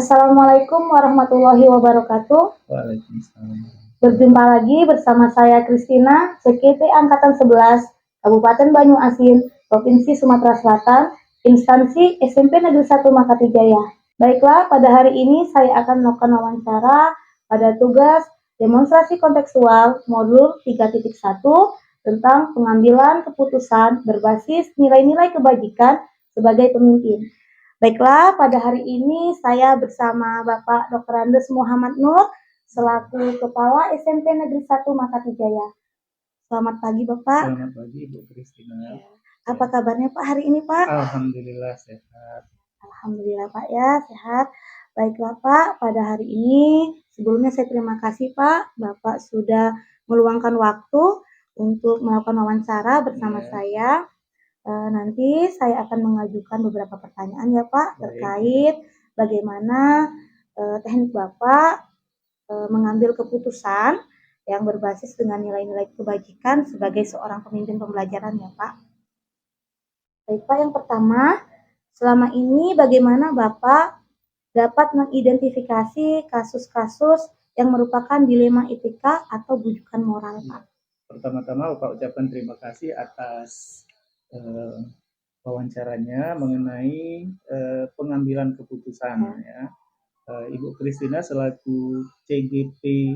Assalamualaikum warahmatullahi wabarakatuh. Waalaikumsalam. Berjumpa lagi bersama saya Kristina, CKT Angkatan 11, Kabupaten Banyuasin, Provinsi Sumatera Selatan, instansi SMP Negeri 1 Makati Jaya. Baiklah, pada hari ini saya akan melakukan wawancara pada tugas demonstrasi kontekstual modul 3.1 tentang pengambilan keputusan berbasis nilai-nilai kebajikan sebagai pemimpin. Baiklah, pada hari ini saya bersama Bapak Dr. Andes Muhammad Nur selaku Kepala SMP Negeri 1 Makati Jaya. Selamat pagi Bapak. Selamat pagi Ibu Kristina. Apa kabarnya Pak hari ini Pak? Alhamdulillah sehat. Alhamdulillah Pak ya, sehat. Baiklah Pak, pada hari ini sebelumnya saya terima kasih Pak, Bapak sudah meluangkan waktu untuk melakukan wawancara bersama saya. Nanti saya akan mengajukan beberapa pertanyaan ya Pak terkait bagaimana teknik Bapak mengambil keputusan yang berbasis dengan nilai-nilai kebajikan sebagai seorang pemimpin pembelajaran ya Pak. Baik Pak, yang pertama, selama ini bagaimana Bapak dapat mengidentifikasi kasus-kasus yang merupakan dilema etika atau bujukan moral Pak? Pertama-tama Bapak ucapkan terima kasih atas wawancaranya mengenai pengambilan keputusan ya. Ibu Kristina selaku CGP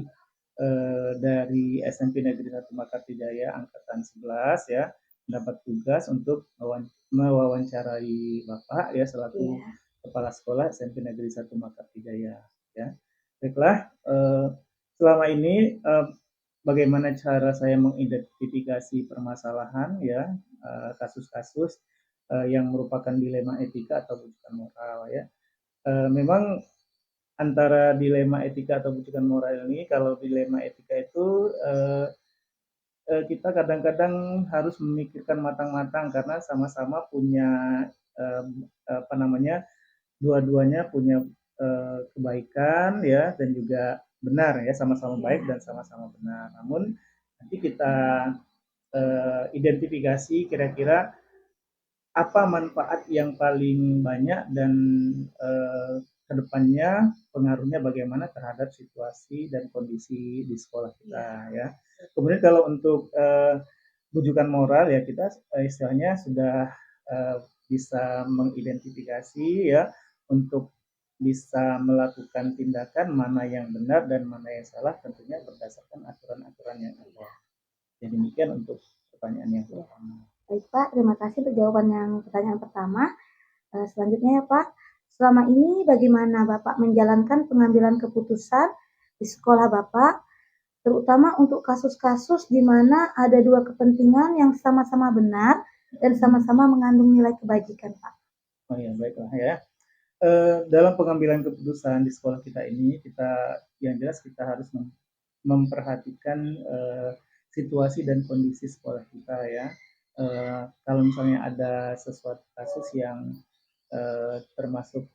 dari SMP Negeri 1 Makati Jaya Angkatan 11 ya, mendapat tugas untuk mewawancarai Bapak ya selaku Kepala Sekolah SMP Negeri 1 Makati Jaya ya. Baiklah, selama ini bagaimana cara saya mengidentifikasi permasalahan ya, kasus-kasus yang merupakan dilema etika atau bujukan moral ya. Memang antara dilema etika atau bujukan moral ini, kalau dilema etika itu kita kadang-kadang harus memikirkan matang-matang karena sama-sama punya dua-duanya punya kebaikan ya dan juga benar ya, sama-sama baik dan sama-sama benar. Namun nanti kita identifikasi kira-kira apa manfaat yang paling banyak dan kedepannya pengaruhnya bagaimana terhadap situasi dan kondisi di sekolah kita ya. Kemudian kalau untuk bujukan moral ya, kita istilahnya sudah bisa mengidentifikasi ya untuk bisa melakukan tindakan mana yang benar dan mana yang salah, tentunya berdasarkan aturan-aturan yang ada. Jadi demikian untuk pertanyaan yang pertama. Baik Pak, terima kasih untuk jawaban yang pertanyaan pertama. Selanjutnya ya Pak, selama ini bagaimana Bapak menjalankan pengambilan keputusan di sekolah Bapak, terutama untuk kasus-kasus di mana ada dua kepentingan yang sama-sama benar dan sama-sama mengandung nilai kebajikan Pak? Oh ya, baiklah ya. Dalam pengambilan keputusan di sekolah kita ini, yang jelas kita harus memperhatikan situasi dan kondisi sekolah kita ya. Kalau misalnya ada sesuatu kasus yang termasuk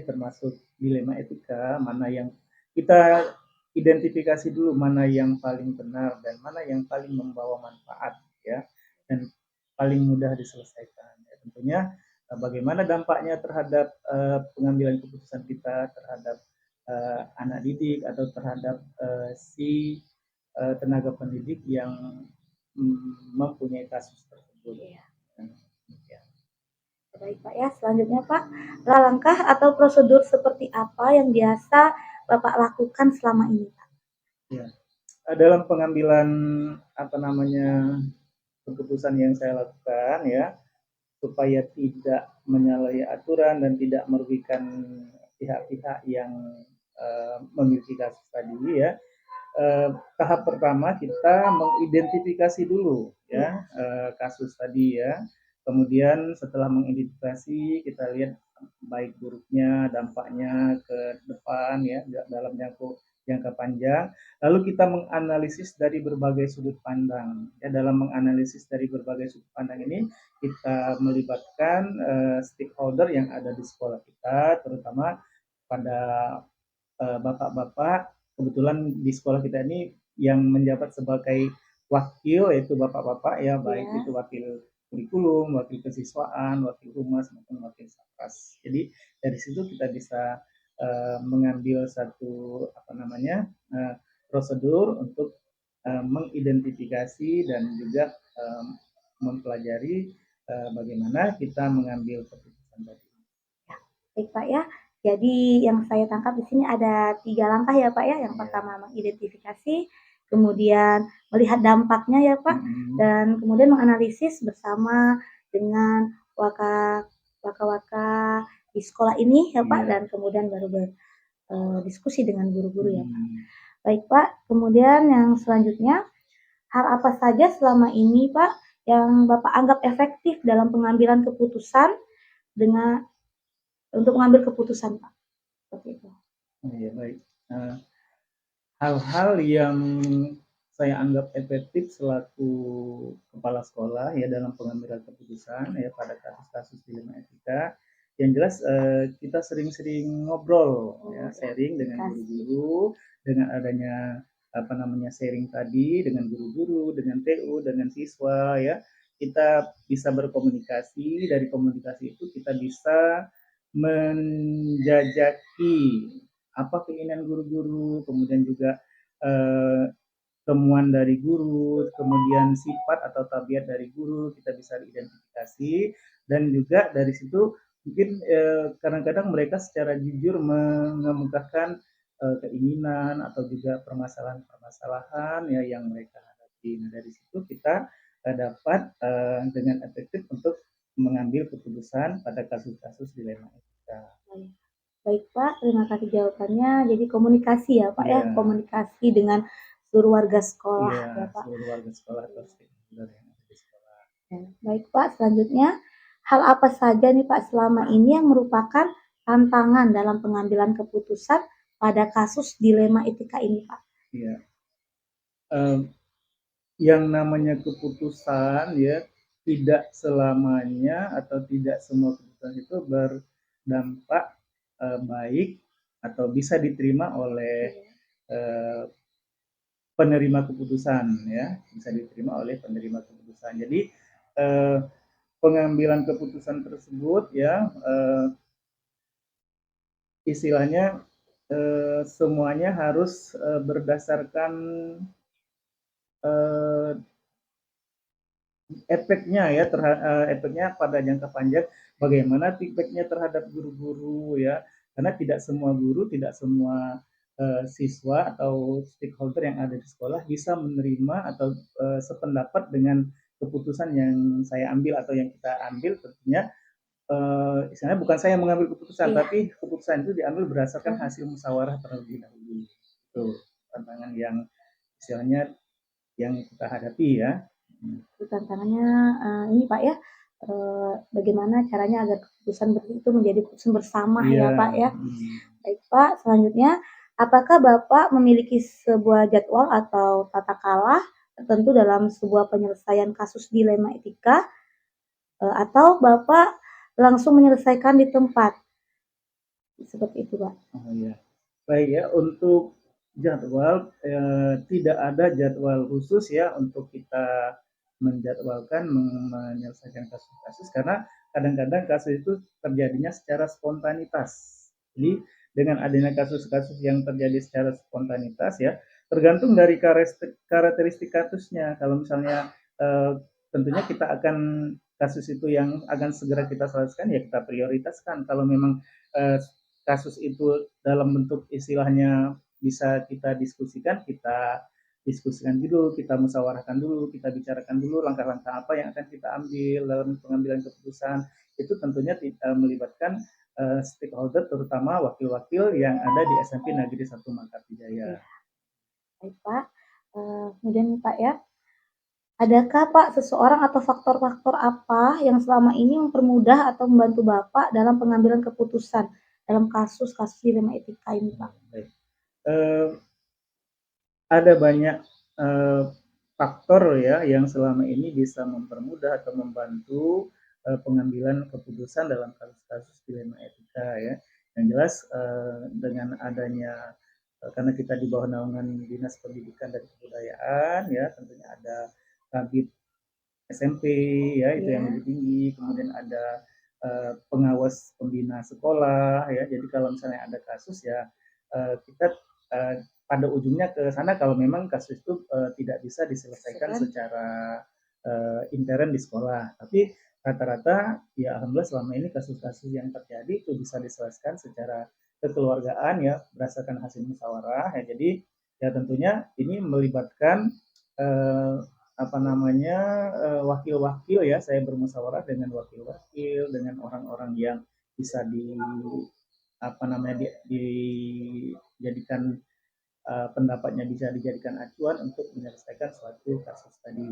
termasuk dilema etika, mana yang kita identifikasi dulu mana yang paling benar dan mana yang paling membawa manfaat ya dan paling mudah diselesaikan. Ya, tentunya bagaimana dampaknya terhadap pengambilan keputusan kita terhadap anak didik atau terhadap si tenaga pendidik yang mempunyai kasus tersebut. Ya. Baik Pak ya, selanjutnya Pak, langkah atau prosedur seperti apa yang biasa Bapak lakukan selama ini Pak? Ya, dalam pengambilan keputusan yang saya lakukan ya, supaya tidak menyalahi aturan dan tidak merugikan pihak-pihak yang memiliki kasus tadi ya. Tahap pertama kita mengidentifikasi dulu ya kasus tadi ya. Kemudian setelah mengidentifikasi kita lihat baik buruknya, dampaknya ke depan ya dalam jangka panjang. Lalu kita menganalisis dari berbagai sudut pandang. Ya, dalam menganalisis dari berbagai sudut pandang ini kita melibatkan stakeholder yang ada di sekolah kita, terutama pada bapak-bapak. Kebetulan di sekolah kita ini yang menjabat sebagai wakil yaitu bapak-bapak ya, baik itu wakil kurikulum, wakil kesiswaan, wakil humas maupun wakil satgas. Jadi dari situ kita bisa mengambil satu prosedur untuk mengidentifikasi dan juga mempelajari bagaimana kita mengambil keputusan tadi. Baik Pak ya. Jadi yang saya tangkap di sini ada 3 langkah ya Pak ya. Yang pertama mengidentifikasi, kemudian melihat dampaknya ya Pak, dan kemudian menganalisis bersama dengan waka-waka di sekolah ini ya Pak, dan kemudian baru berdiskusi dengan guru-guru ya Pak. Baik Pak, kemudian yang selanjutnya, hal apa saja selama ini Pak yang Bapak anggap efektif dalam pengambilan keputusan dengan untuk mengambil keputusan Pak? Seperti itu. Iya, baik. Hal-hal yang saya anggap efektif selaku kepala sekolah ya dalam pengambilan keputusan ya pada kasus-kasus dilema etika, yang jelas kita sering-sering ngobrol ya, sharing dengan guru-guru, dengan adanya sharing tadi dengan guru-guru, dengan TU, dengan siswa ya, kita bisa berkomunikasi. Dari komunikasi itu kita bisa menjajaki apa keinginan guru-guru, kemudian juga temuan dari guru, kemudian sifat atau tabiat dari guru kita bisa identifikasi, dan juga dari situ mungkin kadang-kadang mereka secara jujur mengemukakan keinginan atau juga permasalahan-permasalahan ya yang mereka hadapi. Nah, dari situ kita dapat dengan efektif untuk mengambil keputusan pada kasus-kasus dilema etika. Baik Pak, terima kasih jawabannya. Jadi komunikasi ya Pak ya, komunikasi dengan seluruh warga sekolah ya Pak. Seluruh warga sekolah atau stakeholder yang ada di sekolah. Baik Pak, selanjutnya hal apa saja nih Pak selama ini yang merupakan tantangan dalam pengambilan keputusan pada kasus dilema etika ini Pak? Iya. Yang namanya keputusan ya tidak selamanya atau tidak semua keputusan itu berdampak baik atau bisa diterima oleh penerima keputusan ya, bisa diterima oleh penerima keputusan. Jadi pengambilan keputusan tersebut ya istilahnya semuanya harus berdasarkan efeknya ya, efeknya pada jangka panjang, bagaimana feedbacknya terhadap guru-guru ya, karena tidak semua guru, tidak semua siswa atau stakeholder yang ada di sekolah bisa menerima atau sependapat dengan keputusan yang saya ambil atau yang kita ambil. Tentunya istilahnya bukan saya mengambil keputusan, tapi keputusan itu diambil berdasarkan hasil musyawarah terlebih dahulu. Itu tantangan yang istilahnya yang kita hadapi ya. Tantangannya ini Pak ya, bagaimana caranya agar keputusan itu menjadi keputusan bersama ya Pak ya. Baik Pak, selanjutnya apakah Bapak memiliki sebuah jadwal atau tata kelola tertentu dalam sebuah penyelesaian kasus dilema etika, atau Bapak langsung menyelesaikan di tempat? Seperti itu Pak. Oh iya. Baik ya, untuk jadwal tidak ada jadwal khusus ya untuk kita menjadwalkan menyelesaikan kasus-kasus, karena kadang-kadang kasus itu terjadinya secara spontanitas. Jadi dengan adanya kasus-kasus yang terjadi secara spontanitas ya, tergantung dari karakteristik kasusnya. Kalau misalnya tentunya kita akan kasus itu yang akan segera kita selesaikan ya kita prioritaskan. Kalau memang kasus itu dalam bentuk istilahnya bisa kita diskusikan, kita diskusikan dulu, kita musyawarahkan dulu, kita bicarakan dulu langkah-langkah apa yang akan kita ambil dalam pengambilan keputusan. Itu tentunya melibatkan stakeholder, terutama wakil-wakil yang ada di SMP Negeri 1 Mangkarti Jaya. Baik Pak, kemudian Pak ya, adakah Pak seseorang atau faktor-faktor apa yang selama ini mempermudah atau membantu Bapak dalam pengambilan keputusan dalam kasus-kasus dilema etika ini Pak? Baik. Ada banyak faktor ya yang selama ini bisa mempermudah atau membantu pengambilan keputusan dalam kasus-kasus dilema etika ya. Yang jelas dengan adanya karena kita di bawah naungan Dinas Pendidikan dan Kebudayaan ya, tentunya ada Kabid SMP ya, itu yang lebih tinggi, kemudian ada pengawas pembina sekolah ya. Jadi kalau misalnya ada kasus ya kita pada ujungnya ke sana kalau memang kasus itu tidak bisa diselesaikan secara intern di sekolah. Tapi rata-rata ya alhamdulillah selama ini kasus-kasus yang terjadi itu bisa diselesaikan secara kekeluargaan ya berdasarkan hasil musyawarah ya. Jadi ya tentunya ini melibatkan apa namanya wakil-wakil ya, saya bermusyawarah dengan wakil-wakil, dengan orang-orang yang bisa di apa namanya dijadikan pendapatnya bisa dijadikan acuan untuk menyelesaikan suatu kasus tadi.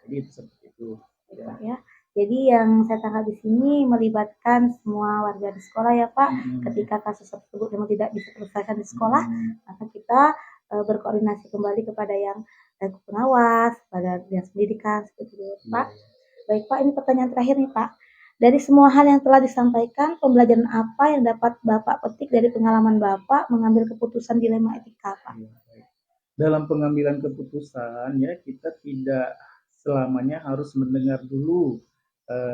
Jadi itu seperti itu. Ya. Jadi yang saya tangkap di sini melibatkan semua warga di sekolah ya Pak. Ketika kasus tersebut memang tidak bisa diselesaikan di sekolah, maka kita berkoordinasi kembali kepada yang pengawas, pada dinas pendidikan seperti itu Pak. Baik Pak, ini pertanyaan terakhir nih Pak. Dari semua hal yang telah disampaikan, pembelajaran apa yang dapat Bapak petik dari pengalaman Bapak mengambil keputusan dilema etika Pak? Dalam pengambilan keputusan ya kita tidak selamanya harus mendengar dulu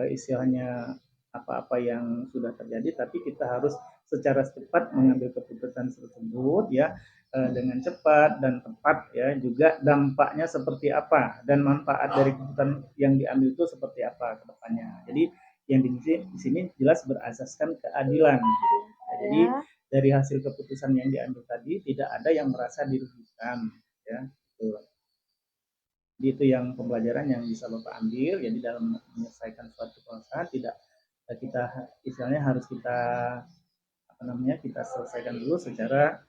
istilahnya apa-apa yang sudah terjadi, tapi kita harus secara cepat mengambil keputusan tersebut ya dengan cepat dan tepat ya, juga dampaknya seperti apa dan manfaat dari keputusan yang diambil itu seperti apa ke depannya. Jadi yang di sini jelas berasaskan keadilan. Nah, jadi dari hasil keputusan yang diambil tadi tidak ada yang merasa dirugikan ya. Jadi itu yang pembelajaran yang bisa Bapak ambil. Jadi dalam menyelesaikan suatu permasalahan tidak kita istilahnya harus kita apa namanya kita selesaikan dulu secara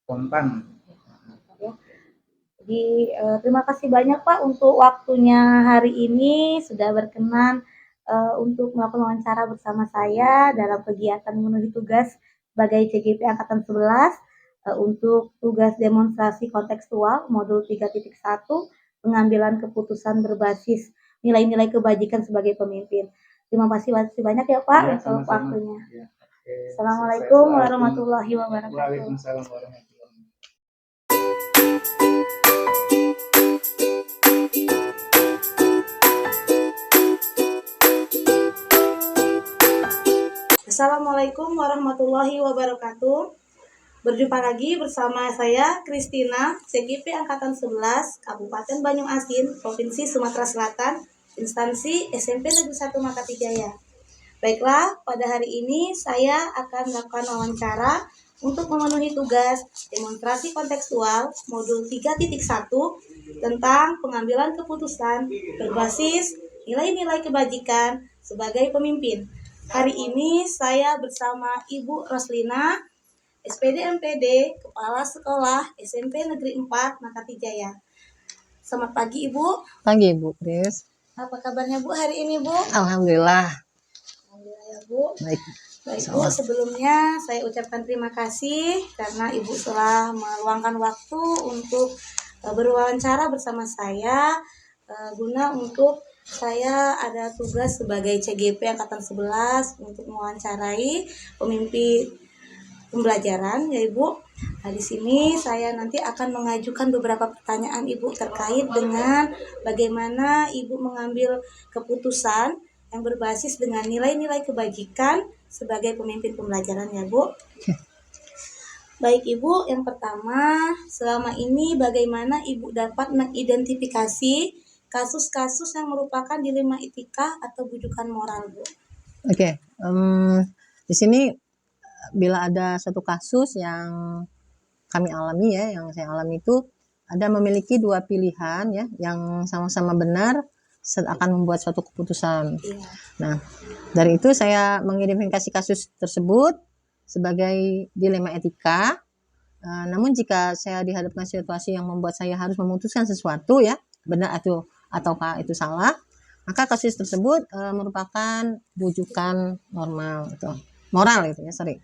spontan. Jadi terima kasih banyak Pak untuk waktunya hari ini sudah berkenan untuk melakukan wawancara bersama saya dalam kegiatan memenuhi tugas sebagai CGP Angkatan 11 untuk tugas demonstrasi kontekstual modul 3.1 pengambilan keputusan berbasis nilai-nilai kebajikan sebagai pemimpin. Terima kasih banyak ya Pak ya, untuk sama-sama. waktunya. Ya, Assalamualaikum warahmatullahi wabarakatuh. Waalaikumsalam warahmatullahi wabarakatuh. Assalamualaikum warahmatullahi wabarakatuh. Berjumpa lagi bersama saya Kristina, CGP Angkatan 11, Kabupaten Banyumas Asin, Provinsi Sumatera Selatan, instansi SMP Negeri 1 Makati Jaya. Baiklah, pada hari ini saya akan melakukan wawancara untuk memenuhi tugas demonstrasi kontekstual modul 3.1 tentang pengambilan keputusan berbasis nilai-nilai kebajikan sebagai pemimpin. Hari ini saya bersama Ibu Roslina, SPD MPD, Kepala Sekolah SMP Negeri 4 Makati Jaya. Selamat pagi Ibu. Pagi Bu Kris. Apa kabarnya Bu hari ini Bu? Alhamdulillah. Alhamdulillah ya Bu. Baik. Baik Bu, sebelumnya saya ucapkan terima kasih karena Ibu telah meluangkan waktu untuk berwawancara bersama saya guna untuk saya ada tugas sebagai CGP Angkatan 11 untuk mewawancarai pemimpin pembelajaran ya Ibu. Nah, di sini saya nanti akan mengajukan beberapa pertanyaan Ibu terkait dengan bagaimana Ibu mengambil keputusan yang berbasis dengan nilai-nilai kebajikan sebagai pemimpin pembelajaran ya Bu. Baik Ibu, yang pertama, selama ini bagaimana Ibu dapat mengidentifikasi kasus-kasus yang merupakan dilema etika atau bujukan moral Bu? Oke, di sini bila ada satu kasus yang kami alami ya, yang saya alami itu ada memiliki dua pilihan ya, yang sama-sama benar akan membuat suatu keputusan. Iya. Nah, dari itu saya mengidentifikasi kasus tersebut sebagai dilema etika. Namun jika saya dihadapkan situasi yang membuat saya harus memutuskan sesuatu ya, benar ataukah itu salah, maka kasus tersebut merupakan bujukan normal gitu. Moral itu ya, sorry.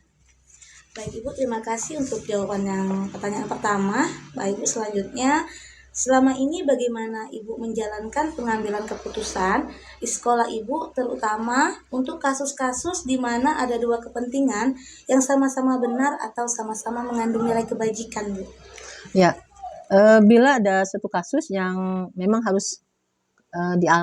Baik Ibu, terima kasih untuk jawaban yang pertanyaan pertama. Baik Ibu, selanjutnya selama ini bagaimana Ibu menjalankan pengambilan keputusan di sekolah Ibu, terutama untuk kasus-kasus di mana ada dua kepentingan yang sama-sama benar atau sama-sama mengandung nilai kebajikan Bu? Ya, bila ada satu kasus yang memang harus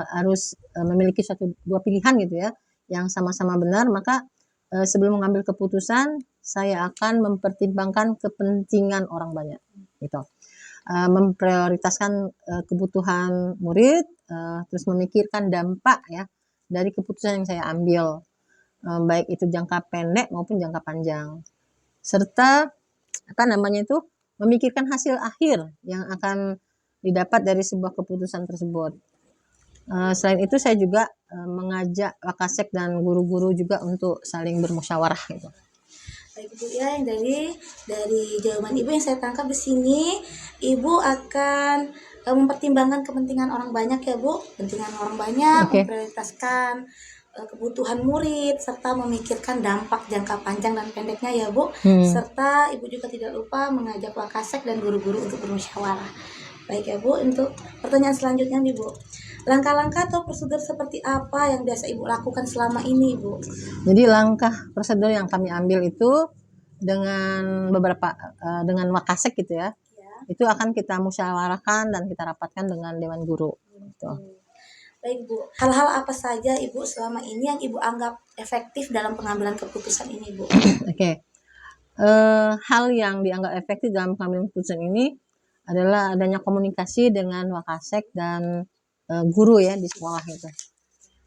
harus memiliki suatu dua pilihan gitu ya, yang sama-sama benar, maka sebelum mengambil keputusan saya akan mempertimbangkan kepentingan orang banyak gitu. Memprioritaskan kebutuhan murid, terus memikirkan dampak ya dari keputusan yang saya ambil, baik itu jangka pendek maupun jangka panjang, serta memikirkan hasil akhir yang akan didapat dari sebuah keputusan tersebut. Selain itu saya juga mengajak Wakasek dan guru-guru juga untuk saling bermusyawarah gitu. Baik Bu ya, yang dari jawaban Ibu yang saya tangkap di sini, Ibu akan mempertimbangkan kepentingan orang banyak ya Bu, kepentingan orang banyak, memprioritaskan kebutuhan murid, serta memikirkan dampak jangka panjang dan pendeknya ya Bu, serta Ibu juga tidak lupa mengajak Wakasek dan guru-guru untuk bermusyawarah. Baik ya Bu, untuk pertanyaan selanjutnya nih Bu, langkah-langkah atau prosedur seperti apa yang biasa Ibu lakukan selama ini, Bu? Jadi langkah prosedur yang kami ambil itu dengan dengan Wakasek gitu ya. Itu akan kita musyawarahkan dan kita rapatkan dengan Dewan Guru. Gitu. Baik Bu, hal-hal apa saja Ibu selama ini yang Ibu anggap efektif dalam pengambilan keputusan ini, Bu? Oke. Hal yang dianggap efektif dalam pengambilan keputusan ini adalah adanya komunikasi dengan Wakasek dan guru ya di sekolah itu,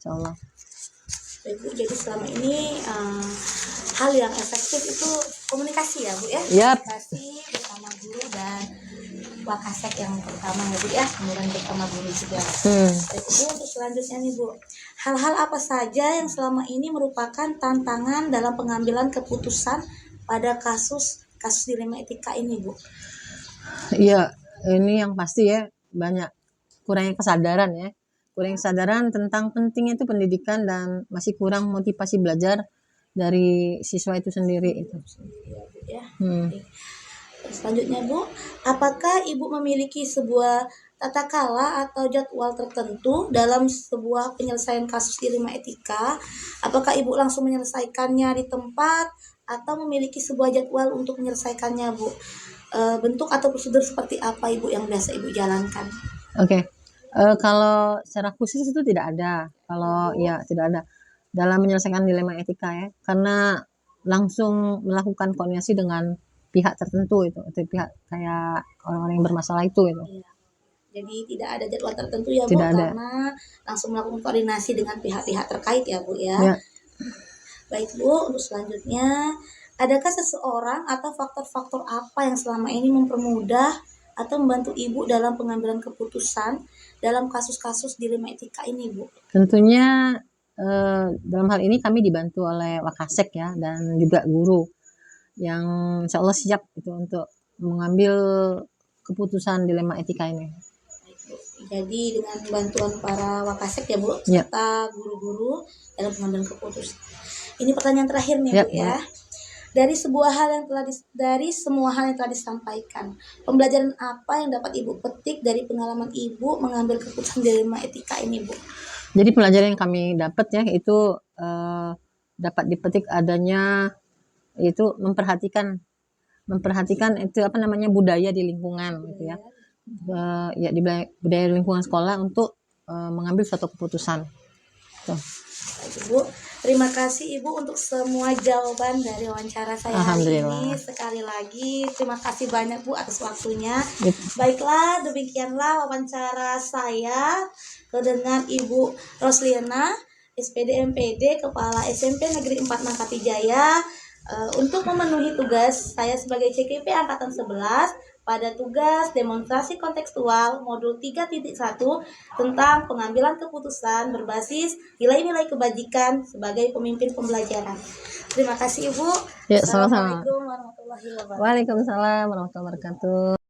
insyaallah. Baik Bu, jadi selama ini hal yang efektif itu komunikasi ya Bu ya? Yep. Komunikasi bersama guru dan Wakasek yang pertama ya Bu ya, kemudian bersama guru juga. Baik Bu, untuk selanjutnya nih Bu, hal-hal apa saja yang selama ini merupakan tantangan dalam pengambilan keputusan pada kasus dilema etika ini Bu? Iya, ini yang pasti ya, banyak kurangnya kesadaran ya, tentang pentingnya itu pendidikan dan masih kurang motivasi belajar dari siswa itu sendiri itu. Ya. Selanjutnya Bu, apakah Ibu memiliki sebuah tata cara atau jadwal tertentu dalam sebuah penyelesaian kasus dilema etika? Apakah Ibu langsung menyelesaikannya di tempat atau memiliki sebuah jadwal untuk menyelesaikannya Bu? Bentuk atau prosedur seperti apa Ibu yang biasa Ibu jalankan? Oke. Kalau secara khusus itu tidak ada. Tidak ada dalam menyelesaikan dilema etika ya, karena langsung melakukan koordinasi dengan pihak tertentu itu pihak kayak orang-orang yang bermasalah itu. Iya. Jadi tidak ada jadwal tertentu ya Bu, tidak ada. Karena langsung melakukan koordinasi dengan pihak-pihak terkait ya Bu ya. Baik Bu, untuk selanjutnya, adakah seseorang atau faktor-faktor apa yang selama ini mempermudah atau membantu Ibu dalam pengambilan keputusan dalam kasus-kasus dilema etika ini, Bu? Tentunya dalam hal ini kami dibantu oleh Wakasek ya, dan juga guru yang insya Allah siap itu untuk mengambil keputusan dilema etika ini. Jadi dengan bantuan para Wakasek ya Bu, serta guru-guru dalam pengambilan keputusan. Ini pertanyaan terakhir nih Bu ya. Dari semua hal yang telah disampaikan, pembelajaran apa yang dapat Ibu petik dari pengalaman Ibu mengambil keputusan dilema etika ini, Bu? Jadi pelajaran yang kami dapat ya itu dapat dipetik adanya itu memperhatikan itu budaya di lingkungan gitu ya. Di budaya lingkungan sekolah untuk mengambil suatu keputusan. Tuh. Ibu, terima kasih Ibu untuk semua jawaban dari wawancara saya hari ini. Sekali lagi terima kasih banyak Bu atas waktunya. Baiklah, demikianlah wawancara saya dengan Ibu Rosliana, SPD MPD, Kepala SMP Negeri 4 Mangkapi Jaya, untuk memenuhi tugas saya sebagai CKP Angkatan 11 pada tugas demonstrasi kontekstual modul 3.1 tentang pengambilan keputusan berbasis nilai-nilai kebajikan sebagai pemimpin pembelajaran. Terima kasih Ibu. Ya, sama-sama. Assalamualaikum warahmatullahi wabarakatuh. Waalaikumsalam warahmatullahi wabarakatuh.